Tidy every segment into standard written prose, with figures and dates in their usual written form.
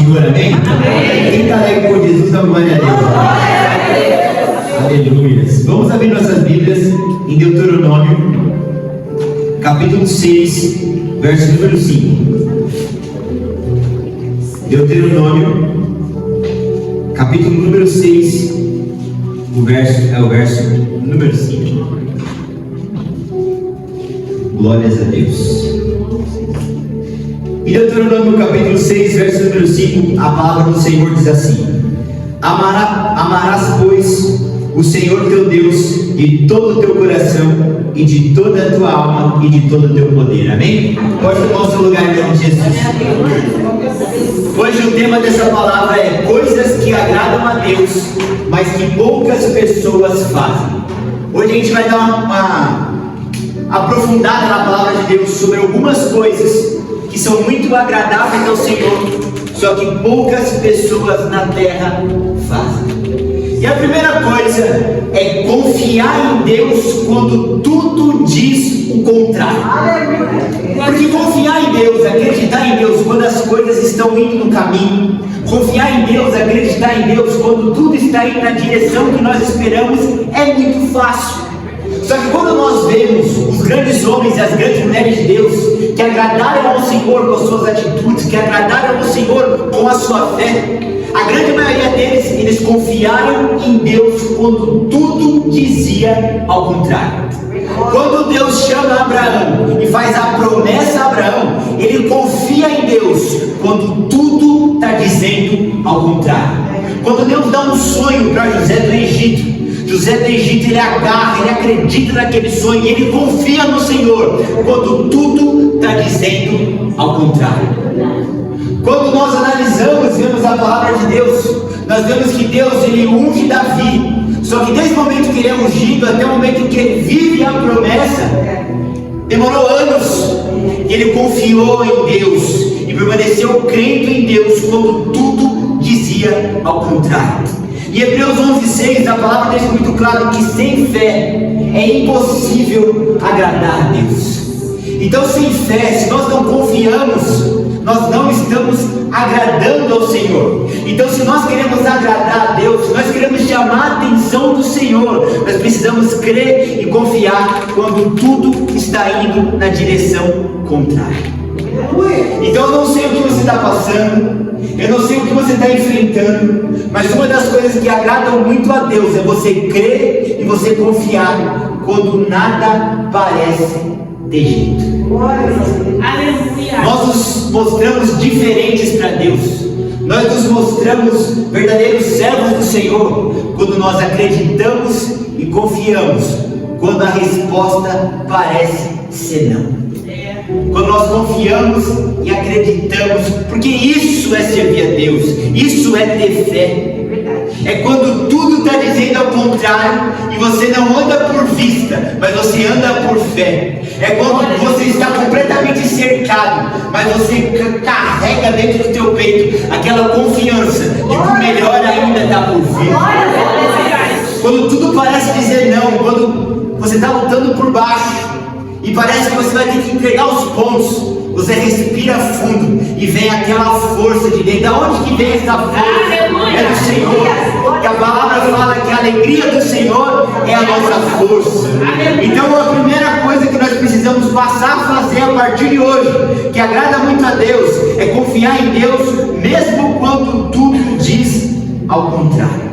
Senhor, amém? Quem está alegre por Jesus, dá glória a Deus. Aleluia. Vamos abrir nossas Bíblias em Deuteronômio, capítulo 6, verso número 5. Deuteronômio, capítulo número 6, o verso número 5. Glórias a Deus. Em Deuteronômio capítulo 6, verso número 5, a palavra do Senhor diz assim: Amarás, pois, o Senhor teu Deus de todo o teu coração e de toda a tua alma e de todo o teu poder. Amém? Pode tomar o seu lugar em nome de Jesus. Hoje o tema dessa palavra é coisas que agradam a Deus, mas que poucas pessoas fazem. Hoje a gente vai dar uma aprofundada na palavra de Deus sobre algumas coisas que são muito agradáveis ao Senhor, só que poucas pessoas na terra fazem. E a primeira coisa é confiar em Deus quando tudo diz o contrário. Porque confiar em Deus, acreditar em Deus quando as coisas estão indo no caminho, confiar em Deus, acreditar em Deus quando tudo está indo na direção que nós esperamos, é muito fácil. Só que quando nós vemos os grandes homens e as grandes mulheres de Deus que agradaram ao Senhor com as suas atitudes, que agradaram ao Senhor com a sua fé, a grande maioria deles, eles confiaram em Deus quando tudo dizia ao contrário. Quando Deus chama Abraão e faz a promessa a Abraão, ele confia em Deus quando tudo está dizendo ao contrário. Quando Deus dá um sonho para José do Egito, ele agarra, ele acredita naquele sonho, ele confia no Senhor quando tudo está dizendo ao contrário. Quando nós analisamos e vemos a palavra de Deus, nós vemos que Deus, ele unge Davi, só que desde o momento que ele é ungido até o momento que ele vive a promessa, demorou anos. Ele confiou em Deus e permaneceu crendo em Deus quando tudo dizia ao contrário. Em Hebreus 11:6, a palavra deixa muito claro que sem fé é impossível agradar a Deus. Então, sem fé, se nós não confiamos, nós não estamos agradando ao Senhor. Então, se nós queremos agradar a Deus, se nós queremos chamar a atenção do Senhor, nós precisamos crer e confiar quando tudo está indo na direção contrária. Então, eu não sei o que você está passando, eu não sei o que você está enfrentando, mas uma das coisas que agradam muito a Deus é você crer e você confiar quando nada parece ter jeito. Nós nos mostramos diferentes para Deus, nós nos mostramos verdadeiros servos do Senhor quando nós acreditamos e confiamos quando a resposta parece ser não. Quando nós confiamos e acreditamos, porque isso é servir a Deus, isso é ter fé. É quando tudo está dizendo ao contrário e você não anda por vista, mas você anda por fé. É quando você está completamente cercado, mas você carrega dentro do teu peito aquela confiança de que o melhor ainda está por vir. Quando tudo parece dizer não, quando você está lutando por baixo e parece que você vai ter que entregar os pontos, você respira fundo e vem aquela força de dentro. Da onde que vem essa força? É do Senhor. Que a palavra fala que a alegria do Senhor é a nossa força. Então a primeira coisa que nós precisamos passar a fazer a partir de hoje, que agrada muito a Deus, é confiar em Deus mesmo quando tudo diz ao contrário.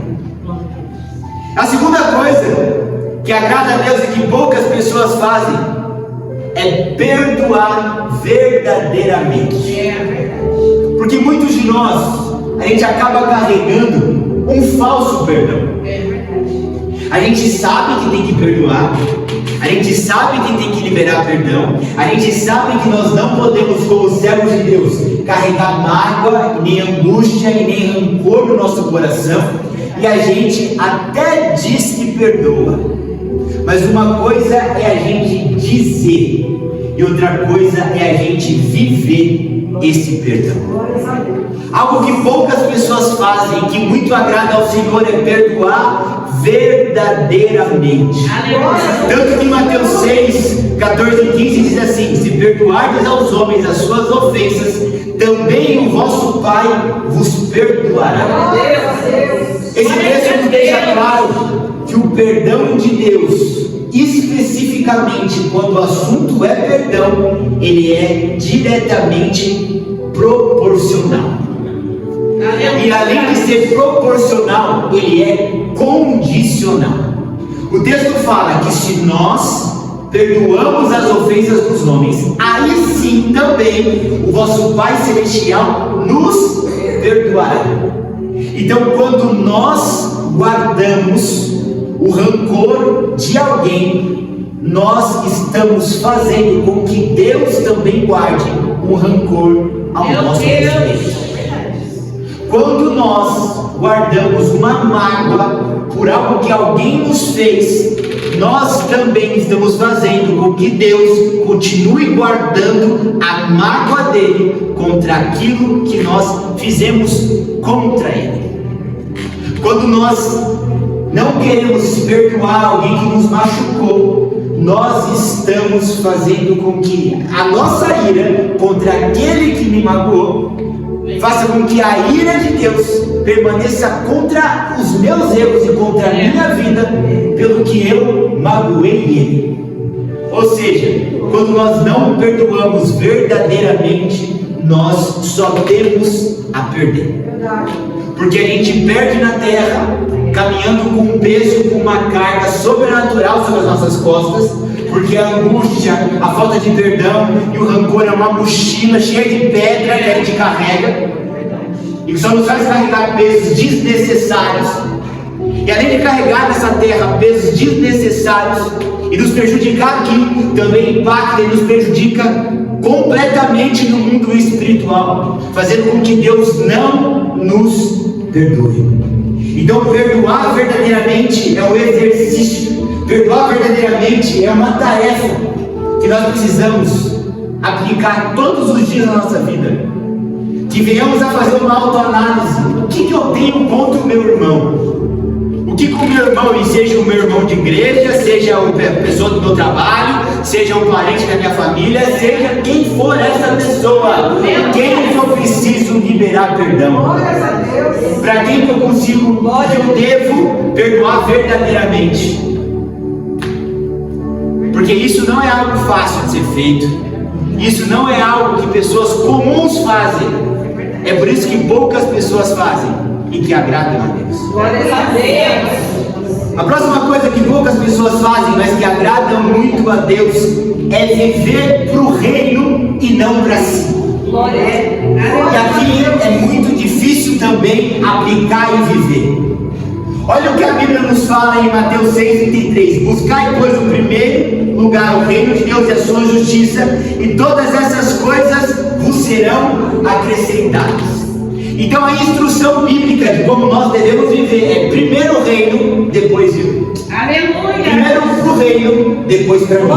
A segunda coisa que agrada a Deus e que poucas pessoas fazem é perdoar verdadeiramente. Porque muitos de nós, a gente acaba carregando um falso perdão. A gente sabe que tem que perdoar, a gente sabe que tem que liberar perdão, a gente sabe que nós não podemos, como servos de Deus, carregar mágoa, nem angústia e nem rancor no nosso coração, e a gente até diz que perdoa. Mas uma coisa é a gente dizer e outra coisa é a gente viver esse perdão. Algo que poucas pessoas fazem, que muito agrada ao Senhor, é perdoar verdadeiramente. Tanto que em Mateus 6, 14 e 15 diz assim: se perdoardes aos homens as suas ofensas, também o vosso Pai vos perdoará. Esse texto nos deixa claro que o perdão de Deus, especificamente quando o assunto é perdão, ele é diretamente proporcional. E além de ser proporcional, ele é condicional. O texto fala que se nós perdoamos as ofensas dos homens, aí sim também o vosso Pai Celestial nos perdoará. Então, quando nós guardamos o rancor de alguém, nós estamos fazendo com que Deus também guarde o rancor ao nosso respeito. Quando nós guardamos uma mágoa por algo que alguém nos fez, nós também estamos fazendo com que Deus continue guardando a mágoa dele contra aquilo que nós fizemos contra ele. Quando nós não queremos perdoar alguém que nos machucou, nós estamos fazendo com que a nossa ira contra aquele que me magoou faça com que a ira de Deus permaneça contra os meus erros e contra a minha vida, pelo que eu magoei ele. Ou seja, quando nós não perdoamos verdadeiramente, nós só temos a perder. Porque a gente perde na terra, caminhando com um peso, com uma carga sobrenatural sobre as nossas costas, porque a angústia, a falta de perdão e o rancor é uma mochila cheia de pedra que a gente carrega, e só nos faz carregar pesos desnecessários. E além de carregar nessa terra pesos desnecessários e nos prejudicar aqui, também impacta e nos prejudica completamente no mundo espiritual, fazendo com que Deus não nos perdoe. Então, perdoar verdadeiramente é um exercício. Perdoar verdadeiramente é uma tarefa que nós precisamos aplicar todos os dias na nossa vida. Que venhamos a fazer uma autoanálise. O que eu tenho contra o meu irmão? O que o meu irmão, e seja o meu irmão de igreja, seja a pessoa do meu trabalho, seja um parente da minha família, seja quem for essa pessoa, quem eu preciso liberar perdão? Para quem que eu consigo, que eu devo perdoar verdadeiramente? Porque isso não é algo fácil de ser feito. Isso não é algo que pessoas comuns fazem. É por isso que poucas pessoas fazem e que agradam a Deus. A próxima coisa que poucas pessoas fazem, mas que agradam muito a Deus, é viver para o reino e não para si. E aqui é muito difícil também aplicar e viver. Olha o que a Bíblia nos fala em Mateus 6,33: buscai, pois, o primeiro lugar o reino de Deus e a sua justiça, e todas essas coisas vos serão acrescentadas. Então a instrução bíblica de como nós devemos viver é primeiro o reino, depois eu. Aleluia! Primeiro o reino, depois para mim.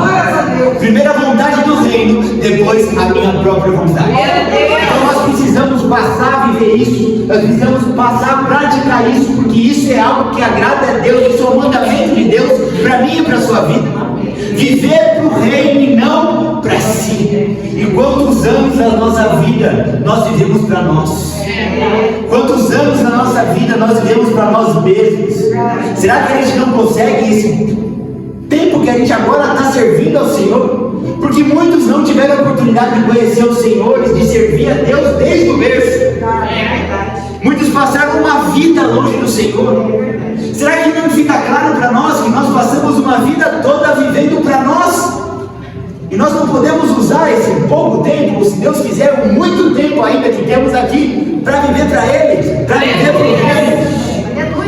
Primeiro a vontade do reino, depois a minha própria vontade. Então nós precisamos passar a viver isso, nós precisamos passar a praticar isso, porque isso é algo que agrada a Deus, isso é o mandamento de Deus para mim e para a sua vida. Viver para o reino e não para si. E quantos anos da nossa vida nós vivemos para nós? Quantos anos da nossa vida nós vivemos para nós mesmos? Será que a gente não consegue esse tempo que a gente agora está servindo ao Senhor? Porque muitos não tiveram a oportunidade de conhecer os senhores, de servir a Deus desde o berço. Muitos passaram uma vida longe do Senhor. Será que não fica claro para nós que nós passamos uma vida toda vivendo para nós? E nós não podemos usar esse pouco tempo, ou se Deus quiser, muito tempo ainda que temos aqui, para viver para Ele, para viver para o reino.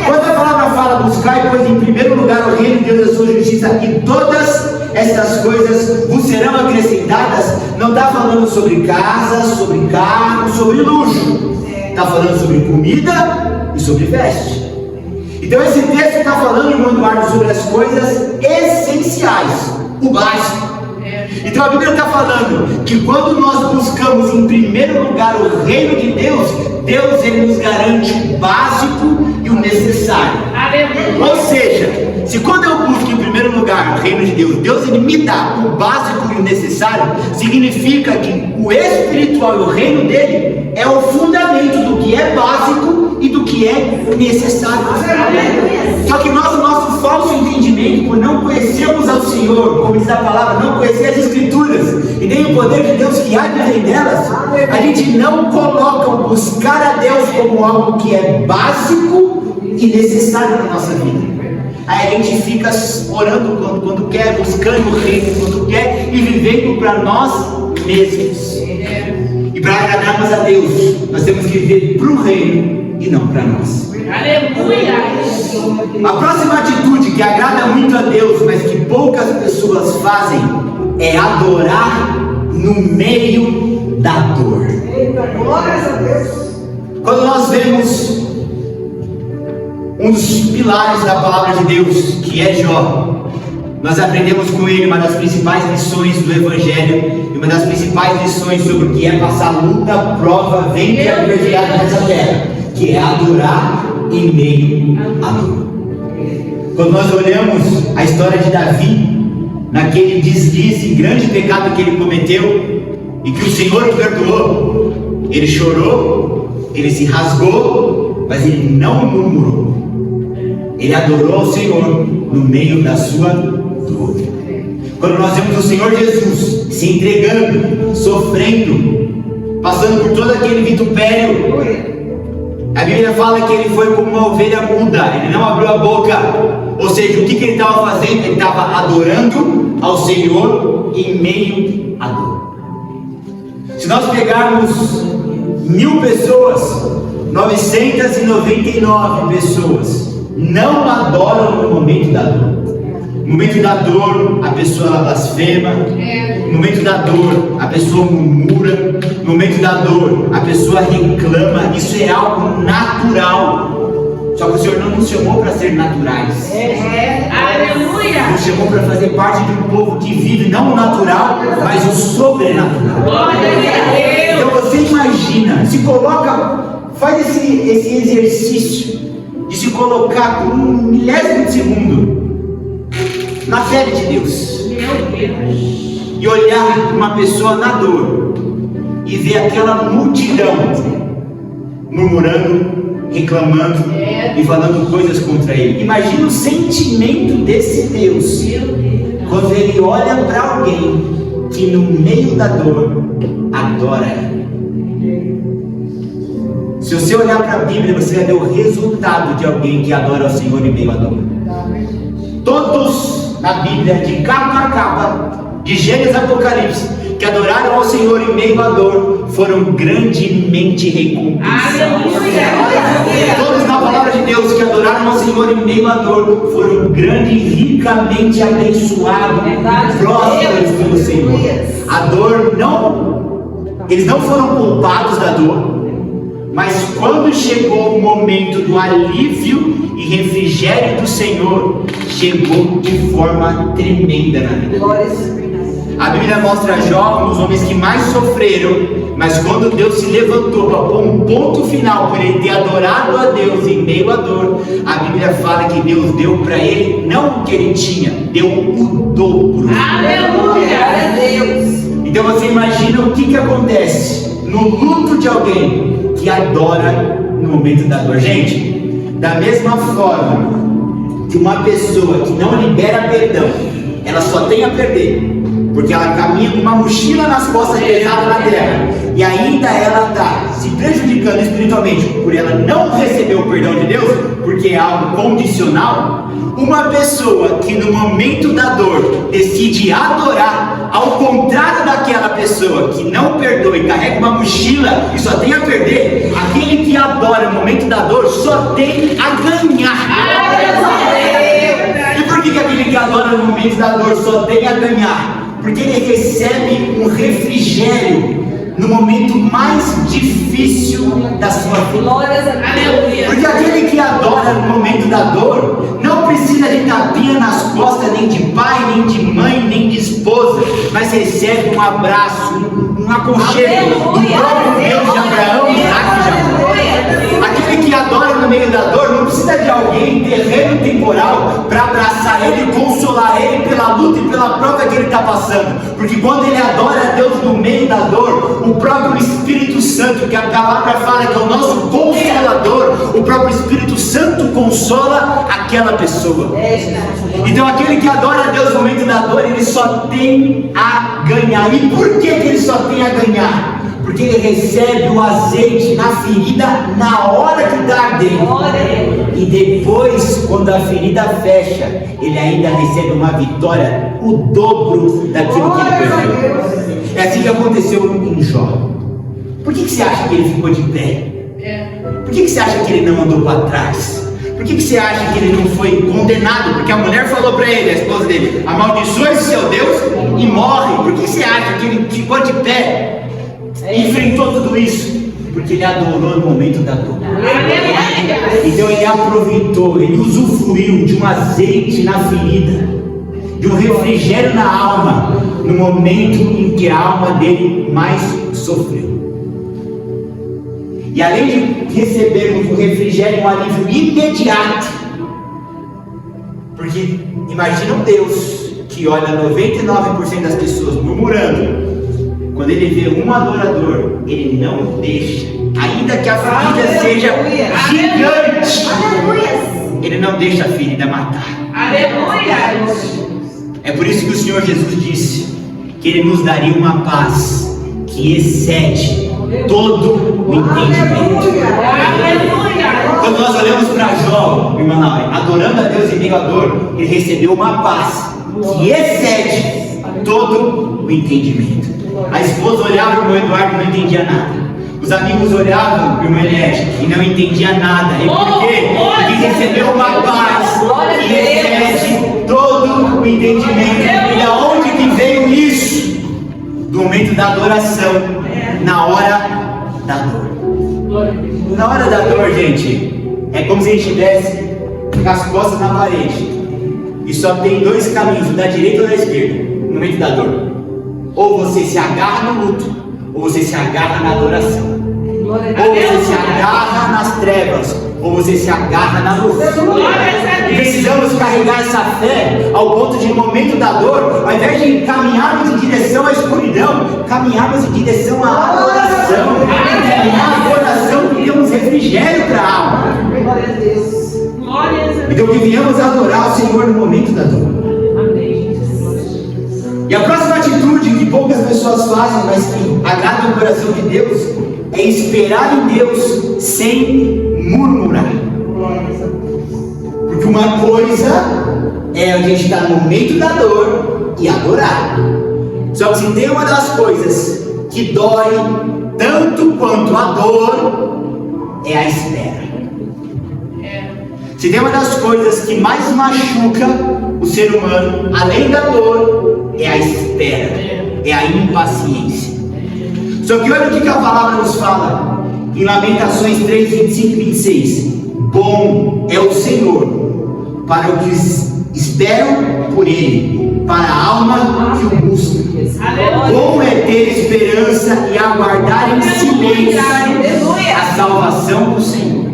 Quando a palavra fala buscar, pois em primeiro lugar o reino de Deus e a sua justiça, e todas essas coisas vos serão acrescentadas, não está falando sobre casa, sobre carro, sobre luxo. Está falando sobre comida e sobre veste. Então esse texto está falando, irmão Eduardo, sobre as coisas essenciais, o básico. Então a Bíblia está falando que quando nós buscamos em primeiro lugar o reino de Deus, Deus ele nos garante o básico e o necessário. Ou seja, se quando eu busco em primeiro lugar o reino de Deus, Deus ele me dá o básico e o necessário, significa que o espiritual e o reino dele é o fundamento do que é básico e do que é necessário. Só que nós, o nosso falso entendimento, por não conhecermos ao Senhor, como diz a palavra, não conhecer as Escrituras e nem o poder de Deus que há de vem delas, a gente não coloca o buscar a Deus como algo que é básico e necessário na nossa vida. Aí a gente fica orando quando quer, buscando o reino quando quer e vivendo para nós mesmos. E para agradarmos a Deus, nós temos que viver para o reino e não para nós. Aleluia! A próxima atitude que agrada muito a Deus, mas que poucas pessoas fazem, é adorar no meio da dor. Quando nós vemos um dos pilares da palavra de Deus, que é Jó, nós aprendemos com ele uma das principais lições do Evangelho e uma das principais lições sobre o que é passar luta, prova, vento e adversidade nessa terra, que é adorar em meio à dor. Quando nós olhamos a história de Davi, naquele deslize, grande pecado que ele cometeu e que o Senhor o perdoou, ele chorou, ele se rasgou, mas ele não murmurou. Ele adorou ao Senhor no meio da sua dor. Quando nós vemos o Senhor Jesus se entregando, sofrendo, passando por todo aquele vitupério, a Bíblia fala que ele foi como uma ovelha muda, ele não abriu a boca. Ou seja, o que ele estava fazendo? Ele estava adorando ao Senhor em meio à dor. Se nós pegarmos 1000 pessoas, 999 pessoas não adoram no momento da dor. No momento da dor, a pessoa ela blasfema. No momento da dor, a pessoa murmura. No momento da dor, a pessoa reclama. Isso é algo natural. Só que o Senhor não nos chamou para ser naturais. Aleluia! Nos chamou para fazer parte de um povo que vive não o natural, mas o sobrenatural. Então você imagina, se coloca, faz esse exercício de se colocar por um milésimo de segundo na fé de Deus e olhar uma pessoa na dor e ver aquela multidão murmurando, reclamando e falando coisas contra ele. Imagina o sentimento desse Deus quando ele olha para alguém que no meio da dor adora ele. Se você olhar para a Bíblia, você vai ver o resultado de alguém que adora ao Senhor em meio à dor. Todos na Bíblia, de capa a capa, de Gênesis a Apocalipse, que adoraram ao Senhor em meio à dor, foram grandemente recompensados. Todos na palavra de Deus que adoraram ao Senhor em meio à dor, foram grandes e ricamente abençoados e prósperos pelo Senhor. A dor eles não foram poupados da dor, mas quando chegou o momento do alívio e refrigério do Senhor, chegou de forma tremenda na vida deles. A Bíblia mostra Jó um dos homens que mais sofreram, mas quando Deus se levantou para pôr um ponto final por ele ter adorado a Deus em meio à dor, a Bíblia fala que Deus deu para ele não o que ele tinha, deu o dobro. Aleluia! Deus. Então você imagina o que acontece no luto de alguém que adora no momento da dor. Gente, da mesma forma que uma pessoa que não libera perdão, ela só tem a perder, porque ela caminha com uma mochila nas costas pesada na terra, e ainda ela está se prejudicando espiritualmente por ela não receber o perdão de Deus, porque é algo condicional. Uma pessoa que no momento da dor decide adorar, ao contrário daquela pessoa que não perdoa e carrega uma mochila e só tem a perder, aquele que adora no momento da dor só tem a ganhar. E por que aquele que adora no momento da dor só tem a ganhar? Porque ele recebe um refrigério no momento mais difícil da sua vida. Porque aquele que adora no momento da dor não precisa de tapinha nas costas, nem de pai, nem de mãe, nem de esposa, mas recebe um abraço, um aconchego do próprio Deus de Abraão, Isaac e Jacó. Aquele que adora no meio da dor não precisa de alguém terreno temporal para abraçar ele e consolar ele pela luta e pela prova que ele está passando. Porque quando ele adora a Deus no meio da dor, o próprio Espírito Santo, que a palavra fala que é o nosso consolador, o próprio Espírito Santo consola aquela pessoa. Então aquele que adora a Deus no momento da dor, ele só tem a ganhar. E por que ele só tem a ganhar? Porque ele recebe o azeite na ferida na hora que está ardendo. E depois, quando a ferida fecha, ele ainda recebe uma vitória, o dobro daquilo que ele perdeu. É assim que aconteceu em Jó. Por que você acha que ele ficou de pé? Por que você acha que ele não andou para trás? Por que você acha que ele não foi condenado? Porque a mulher falou para ele, a esposa dele, amaldiçoe o seu Deus e morre. Por que você acha que ele ficou de pé? Enfrentou tudo isso? Porque ele adorou no momento da dor. Então ele aproveitou, ele usufruiu de um azeite na ferida, de um refrigério na alma, no momento em que a alma dele mais sofreu. E além de recebermos um refrigério, um alívio imediato, porque imagina um Deus que olha 99% das pessoas murmurando, quando ele vê um adorador, ele não deixa, ainda que a ferida seja gigante, ele não deixa a ferida matar. Aleluia! É por isso que o Senhor Jesus disse que ele nos daria uma paz que excede todo o entendimento. Quando nós olhamos para Jó, irmã Laura, adorando a Deus em meio à dor, ele recebeu uma paz que excede todo o entendimento. A esposa olhava para o irmão Eduardo e não entendia nada. Os amigos olhavam para o irmão Eliette e não entendia nada. E por quê? Porque recebeu uma paz que excede todo o entendimento. E aonde que veio isso? Do momento da adoração, na hora da dor. Na hora da dor, gente, é como se a gente estivesse com as costas na parede e só tem dois caminhos, da direita ou da esquerda, no momento da dor. Ou você se agarra no luto, ou você se agarra na adoração. Ou você se agarra nas trevas, ou você se agarra na luz. E precisamos carregar essa fé ao ponto de, no momento da dor, ao invés de caminharmos em direção à escuridão, caminharmos em direção à adoração. E na adoração criamos refrigério para a alma. Então que venhamos adorar o Senhor no momento da dor. E a próxima atitude que poucas pessoas fazem, mas que agrada o coração de Deus, é esperar em Deus sem murmurar. Porque uma coisa é a gente estar no meio da dor e adorar. Só que se tem uma das coisas que dói tanto quanto a dor, é a espera. Se tem uma das coisas que mais machuca o ser humano, além da dor, é a espera, é a impaciência. Só que olha o que a palavra nos fala em Lamentações 3, 25 e 26. Bom é o Senhor para os que esperam por Ele, para a alma que o busca. Bom é ter esperança e aguardar em silêncio a salvação do Senhor.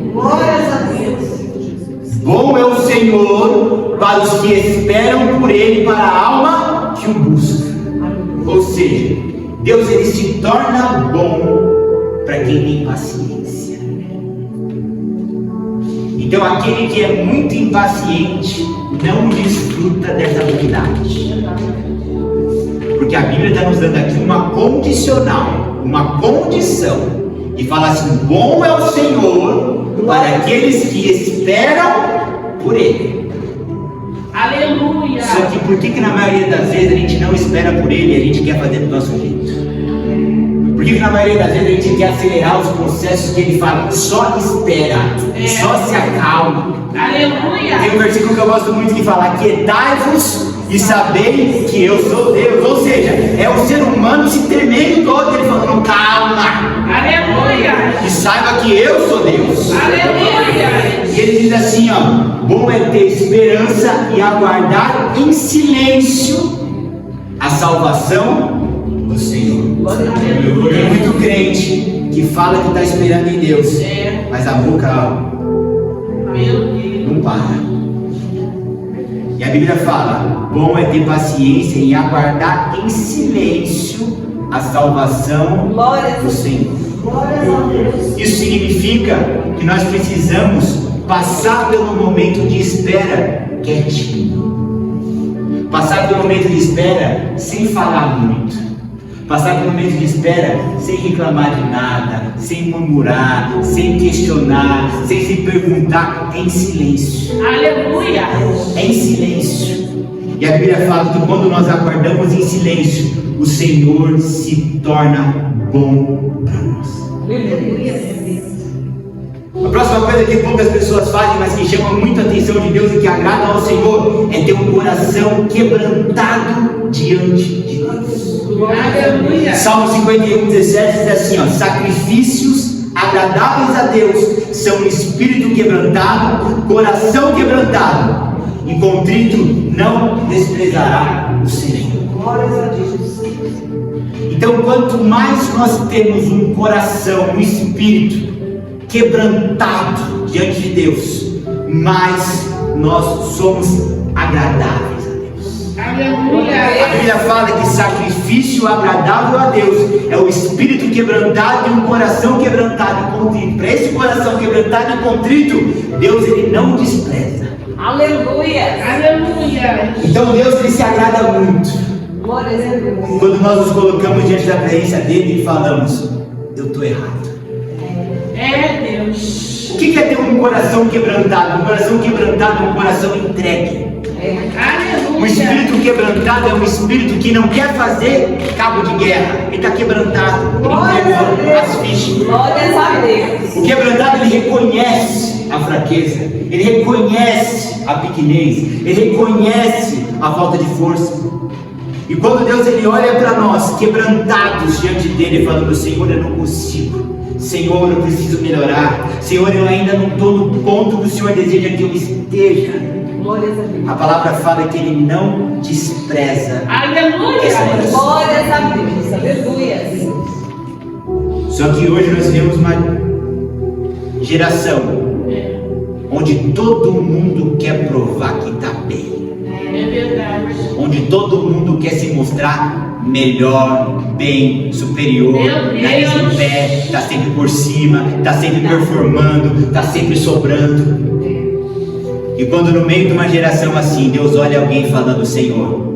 Bom é o Senhor para os que esperam por Ele, para a alma que o busca. Ou seja, Deus ele se torna bom para quem tem paciência. Então aquele que é muito impaciente não desfruta dessa bondade. Porque a Bíblia está nos dando aqui uma condicional, uma condição. E fala assim: bom é o Senhor para aqueles que esperam por Ele. Aleluia! Só que por que na maioria das vezes a gente não espera por Ele e a gente quer fazer do nosso jeito? Por que na maioria das vezes a gente quer acelerar os processos que Ele fala? Só espera, só se acalma. Aleluia! Tem um versículo que eu gosto muito que fala: aquietai-vos e sabei que eu sou Deus. Ou seja, é o ser humano se tremendo todo, ele falando: calma. Aleluia! E saiba que eu sou Deus. Aleluia! E ele diz assim, ó: bom é ter esperança e aguardar em silêncio a salvação Tem muito crente que fala que está esperando em Deus, mas a boca não para. E a Bíblia fala: bom é ter paciência e aguardar em silêncio a salvação do Senhor. Isso significa que nós precisamos passar pelo momento de espera quietinho, passar pelo momento de espera sem falar muito, passar pelo momento de espera sem reclamar de nada, sem murmurar, sem questionar, sem se perguntar, em silêncio. Aleluia. Em silêncio. E a Bíblia fala que quando nós aguardamos em silêncio, o Senhor se torna bom para nós. A próxima coisa que poucas pessoas fazem, mas que chama muito a atenção de Deus e que agrada ao Senhor, é ter um coração quebrantado diante de Deus. Aleluia. Salmo 51:17 diz assim, ó: sacrifícios agradáveis a Deus são um espírito quebrantado, coração quebrantado, e contrito não desprezará o Senhor. Então, quanto mais nós temos um coração, um espírito quebrantado diante de Deus, mais nós somos agradáveis a Deus. Aleluia. A Bíblia fala que sacrifício agradável a Deus é o espírito quebrantado e um coração quebrantado e contrito. Para esse coração quebrantado e contrito, Deus ele não despreza. Aleluia. Aleluia. Então Deus ele se agrada muito quando nós nos colocamos diante da presença dele e falamos: eu estou errado. É Deus. O que é ter um coração quebrantado? Um coração quebrantado é um coração entregue. Aleluia. Um espírito quebrantado é um espírito que não quer fazer cabo de guerra. Ele está quebrantado, ele entregou as fichas. Glórias a Deus. O quebrantado ele reconhece a fraqueza, ele reconhece a pequenez, ele reconhece a falta de força. E quando Deus ele olha para nós quebrantados diante dele, falando: Senhor, eu não consigo, Senhor, eu preciso melhorar, Senhor, eu ainda não estou no ponto que o Senhor deseja que eu esteja. Glórias a Deus. A palavra fala que ele não despreza Aleluia. essa oração. Glórias a Deus. Aleluia. Só que hoje nós temos uma geração onde todo mundo quer provar que está bem, É verdade. onde todo mundo quer se mostrar melhor, bem, superior, Meu nariz em Deus. pé, está sempre por cima, está sempre performando, está sempre sobrando. E quando no meio de uma geração assim, Deus olha alguém falando: Senhor,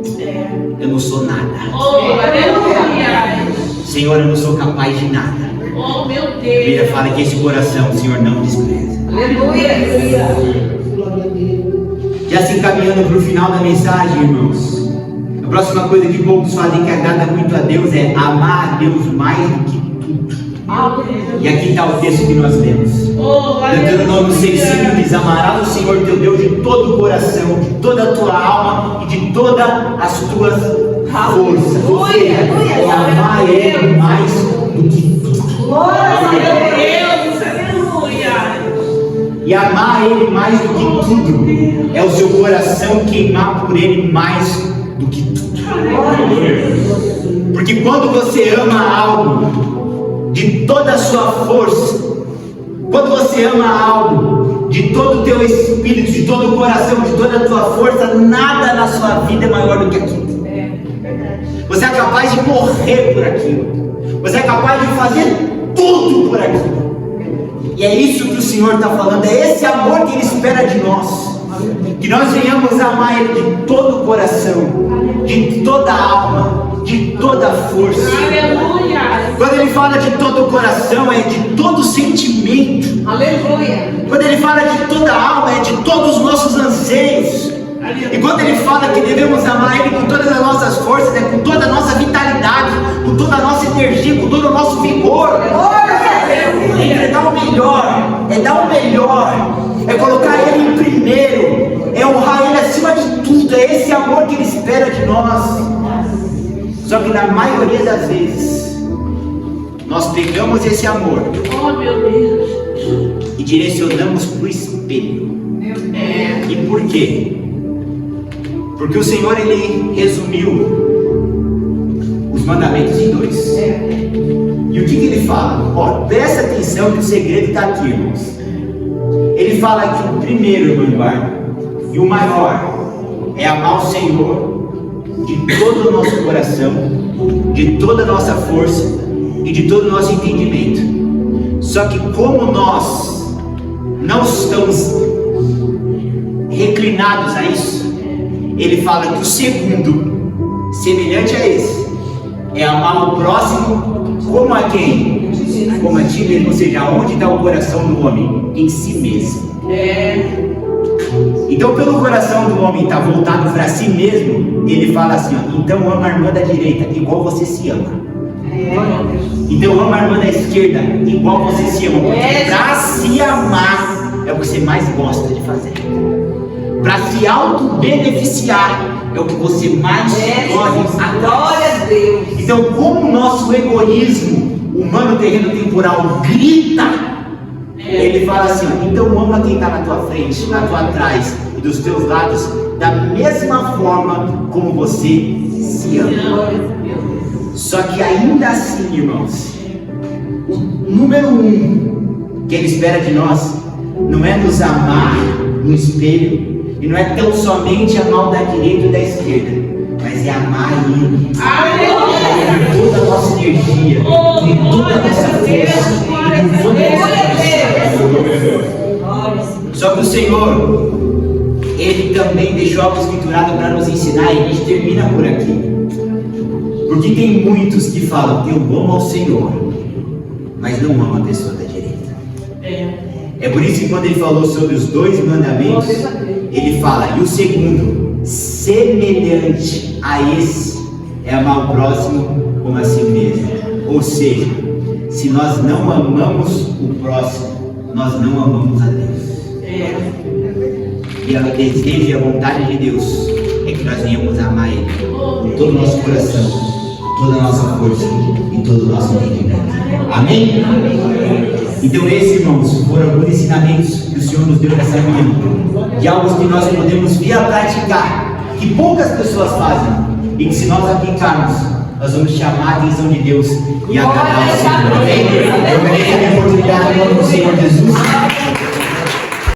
eu não sou nada, Oh, aleluia. Senhor, eu não sou capaz de nada. Oh, meu A Bíblia Deus. fala que esse coração o Senhor não despreza. Aleluia. Já se encaminhando para o final da mensagem, irmãos, a próxima coisa que poucos fazem que agrada muito a Deus é amar a Deus mais do que tudo. E aqui está o texto que nós lemos. Oh, Deuteronômio 6,5 aleluia. diz: amarás o Senhor teu Deus de todo o coração, de toda a tua alma e de todas as tuas forças. Ou seja, é amar Ele mais do que tudo. Meu Deus. Aleluia. E amar Ele mais do que tudo é o seu coração queimar por Ele mais do que tudo. Porque quando você ama algo de toda a sua força, quando você ama algo de todo o teu espírito, de todo o coração, de toda a tua força, nada na sua vida é maior do que aquilo. Você é capaz de morrer por aquilo. Você é capaz de fazer tudo por aquilo. E é isso que o Senhor está falando. É esse amor que Ele espera de nós. Que nós venhamos amar Ele de todo o coração, de toda a alma, de toda a força. Aleluia. Quando Ele fala de todo o coração, é de todo o sentimento. Aleluia. Quando Ele fala de toda a alma, é de todos os nossos anseios. E quando Ele fala que devemos amar Ele com todas as nossas forças, é com toda a nossa vitalidade, com toda a nossa energia, com todo o nosso vigor. É dar o melhor, é dar o melhor, é colocar Ele em primeiro, é honrar Ele acima de tudo. É esse amor que Ele espera de nós. Só que na maioria das vezes nós pegamos esse amor Oh, meu Deus. e direcionamos para o espelho. E por quê? Porque o Senhor ele resumiu os os mandamentos em 2. E o que ele fala? Ó, presta atenção que o segredo está aqui, irmãos. Ele fala que o primeiro, irmão Eduardo, e o maior, é amar o Senhor de todo o nosso coração, de toda a nossa força e de todo o nosso entendimento. Só que como nós não estamos reclinados a isso, ele fala que o segundo, semelhante a esse, é amar o próximo como a quem? Como a ti mesmo. Ou seja, onde está o coração do homem? Em si mesmo. Então, pelo coração do homem estar voltado para si mesmo, ele fala assim, ó, então ama a irmã da direita igual você se ama. Então ama a irmã da esquerda igual você se ama. Porque para se amar é o que você mais gosta de fazer. Para se auto-beneficiar é o que você mais corre atrás. Glória a Deus. Então, como o nosso egoísmo humano, terreno, temporal grita, ele fala assim, ó, então ama quem está na tua frente, na tua trás e dos teus lados, da mesma forma como você se ama. Só que ainda assim, irmãos, o número 1 que ele espera de nós não é nos amar no espelho, e não é tão somente amar o da direita e da esquerda, mas é amar Ele com toda a nossa energia, com toda a nossa força, com toda a nossa força. Só que o Senhor, Ele também deixou algo escriturado para nos ensinar, e a gente termina por aqui. Porque tem muitos que falam, eu amo ao Senhor, mas não amo a pessoa da direita. É por isso que quando ele falou sobre os 2 mandamentos, ele fala, e o segundo, semelhante a esse, é amar o próximo como a si mesmo. Ou seja, se nós não amamos o próximo, nós não amamos a Deus. E o desejo e a vontade de Deus é que nós venhamos amar Ele com todo o nosso coração, toda a nossa força e todo o nosso entendimento. Amém? Então esses, irmãos, foram alguns ensinamentos que o Senhor nos deu nessa manhã, de algo que nós podemos vir a praticar, que poucas pessoas fazem, e que se nós aplicarmos, nós vamos chamar a atenção de Deus e agradar ao Senhor.